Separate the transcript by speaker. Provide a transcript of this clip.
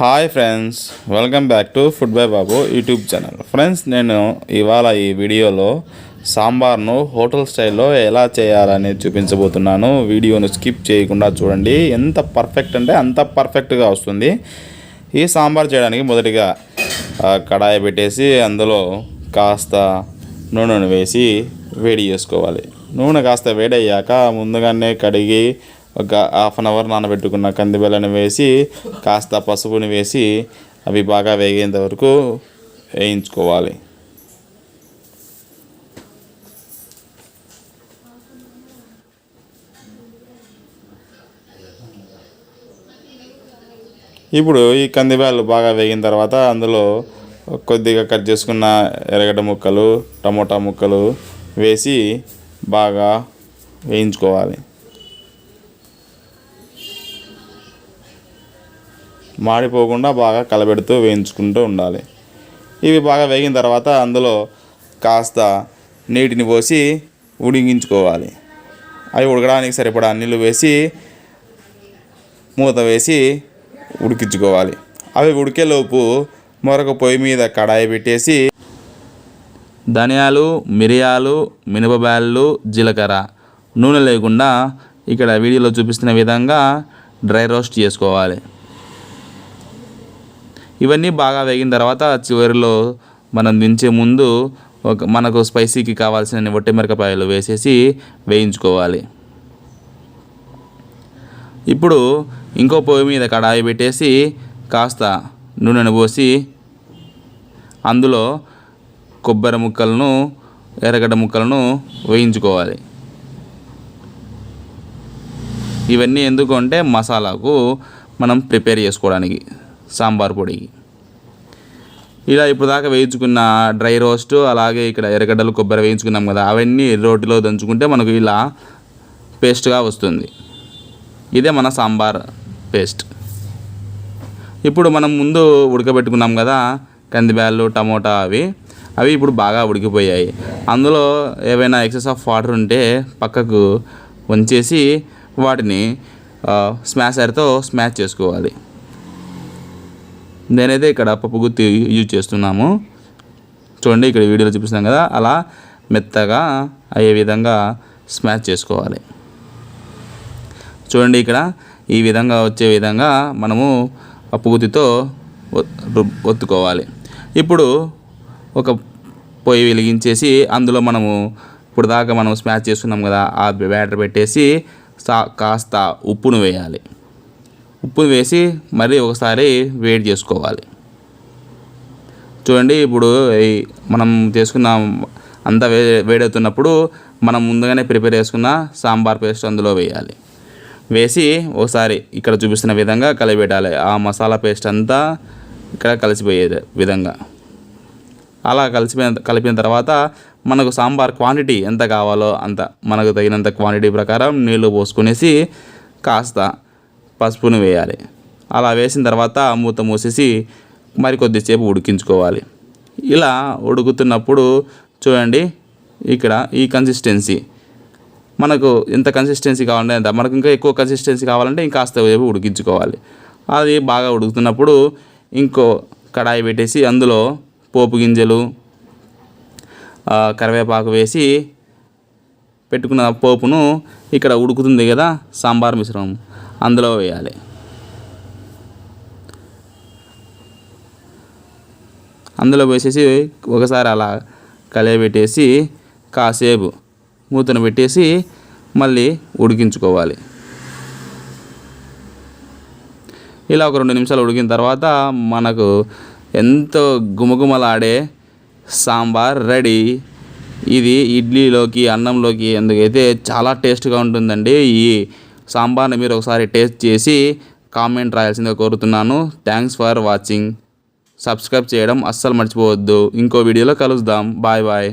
Speaker 1: Hi friends, welcome back to food by Babu YouTube channel. Friends, నేను ఇవాళ ఈ వీడియోలో సాంబార్ను హోటల్ స్టైల్లో ఎలా చేయాలని చూపించబోతున్నాను. వీడియోను స్కిప్ చేయకుండా చూడండి. ఎంత పర్ఫెక్ట్ అంటే అంత పర్ఫెక్ట్గా వస్తుంది. ఈ సాంబార్ చేయడానికి మొదటిగా కడాయి పెట్టేసి అందులో కాస్త నూనెను వేసి వేడి చేసుకోవాలి. నూనె కాస్త వేడయ్యాక ముందుగానే కడిగి ఒక హాఫ్ అన్ అవర్ నానబెట్టుకున్న కందిబెల్లని వేసి కాస్త పసుపుని వేసి అవి బాగా వేగేంత వరకు వేయించుకోవాలి. ఇప్పుడు ఈ కందిబెల్లు బాగా వేగిన తర్వాత అందులో కొద్దిగా కట్ చేసుకున్న ఎర్రగడ్డ ముక్కలు, టమోటా ముక్కలు వేసి బాగా వేయించుకోవాలి. మాడిపోకుండా బాగా కలబెడుతూ వేయించుకుంటూ ఉండాలి. ఇవి బాగా వేగిన తర్వాత అందులో కాస్త నీటిని పోసి ఉడికించుకోవాలి. అవి ఉడకడానికి సరిపడా నీళ్ళు వేసి మూత వేసి ఉడికించుకోవాలి. అవి ఉడికేలోపు మరొక పొయ్యి మీద కడాయి పెట్టేసి ధనియాలు, మిరియాలు, మినపబ్యాళ్ళు, జీలకర్ర నూనె లేకుండా ఇక్కడ వీడియోలో చూపిస్తున్న విధంగా డ్రై రోస్ట్ చేసుకోవాలి. ఇవన్నీ బాగా వేగిన తర్వాత చివరిలో మనం దించే ముందు మనకు స్పైసీకి కావాల్సిన ఒట్టిమిరపకాయలు వేసేసి వేయించుకోవాలి. ఇప్పుడు ఇంకో పొయ్యి మీద కడాయి పెట్టేసి కాస్త నూనెను పోసి అందులో కొబ్బరి ముక్కలను, ఎర్రగడ్డ ముక్కలను వేయించుకోవాలి. ఇవన్నీ ఎందుకు అంటే మసాలాకు మనం ప్రిపేర్ చేసుకోవడానికి, సాంబార్ పొడికి. ఇలా ఇప్పుడు దాకా వేయించుకున్న డ్రై రోస్ట్, అలాగే ఇక్కడ ఎర్రగడ్డలు, కొబ్బరి వేయించుకున్నాం కదా, అవన్నీ రోటిలో దంచుకుంటే మనకు ఇలా పేస్ట్గా వస్తుంది. ఇదే మన సాంబార్ పేస్ట్. ఇప్పుడు మనం ముందు ఉడకబెట్టుకున్నాం కదా కందిబ్యాళ్ళు, టమోటా, అవి ఇప్పుడు బాగా ఉడికిపోయాయి. అందులో ఏవైనా ఎక్సెస్ ఆఫ్ వాటర్ ఉంటే పక్కకు వంచేసి వాటిని స్మాషర్తో స్మాష్ చేసుకోవాలి. నేనైతే ఇక్కడ పప్పు గుత్తి యూజ్ చేస్తున్నాము. చూడండి, ఇక్కడ వీడియోలో చూపిస్తున్నాం కదా, అలా మెత్తగా అయ్యే విధంగా స్మాష్ చేసుకోవాలి. చూడండి, ఇక్కడ ఈ విధంగా వచ్చే విధంగా మనము పప్పు గుత్తితో ఒత్తుకోవాలి. ఇప్పుడు ఒక పొయ్యి వెలిగించేసి అందులో మనము ఇప్పుడు దాకా మనం స్మాష్ చేసుకున్నాం కదా ఆ బ్యాటర్ పెట్టేసి కాస్త ఉప్పును వేయాలి. ఉప్పు వేసి మళ్ళీ ఒకసారి వేడి చేసుకోవాలి. చూడండి, ఇప్పుడు మనం చేసుకున్న అంతా వేడవుతున్నప్పుడు మనం ముందుగానే ప్రిపేర్ చేసుకున్న సాంబార్ పేస్ట్ అందులో వేయాలి. వేసి ఒకసారి ఇక్కడ చూపిస్తున్న విధంగా కలిపెట్టాలి. ఆ మసాలా పేస్ట్ అంతా ఇక్కడ కలిసిపోయే విధంగా. అలా కలిపిన తర్వాత మనకు సాంబార్ క్వాంటిటీ ఎంత కావాలో అంత, మనకు తగినంత క్వాంటిటీ ప్రకారం నీళ్ళు పోసుకునేసి కాస్త పసుపును వేయాలి. అలా వేసిన తర్వాత మూత మూసేసి మరి కొద్దిసేపు ఉడికించుకోవాలి. ఇలా ఉడుకుతున్నప్పుడు చూడండి, ఇక్కడ ఈ కన్సిస్టెన్సీ మనకు ఎంత కన్సిస్టెన్సీ కావాలంటే ఎంత, మనకు ఇంకా ఎక్కువ కన్సిస్టెన్సీ కావాలంటే ఇంకాస్త సేపు ఉడికించుకోవాలి. అది బాగా ఉడుకుతున్నప్పుడు ఇంకో కడాయి పెట్టేసి అందులో పోపు గింజలు, కరివేపాకు వేసి పెట్టుకున్న పోపును ఇక్కడ ఉడుకుతుంది కదా సాంబార్ మిశ్రమం అందులో వేయాలి. అందులో వేసేసి ఒకసారి అలా కలియబెట్టేసి కాసేపు మూతను పెట్టేసి మళ్ళీ ఉడికించుకోవాలి. ఇలా ఒక 2 నిమిషాలు ఉడికిన తర్వాత మనకు ఎంతో గుమగుమలాడే సాంబార్ రెడీ. ఇది ఇడ్లీలోకి, అన్నంలోకి ఎందుకైతే చాలా టేస్ట్గా ఉంటుందండి. ఈ సాంబార్ని మీరు ఒకసారి టేస్ట్ చేసి కామెంట్ రాయాల్సిందిగా కోరుతున్నాను. Thanks for watching. సబ్స్క్రైబ్ చేయడం అస్సలు మర్చిపోవద్దు. ఇంకో వీడియోలో కలుద్దాం. Bye bye.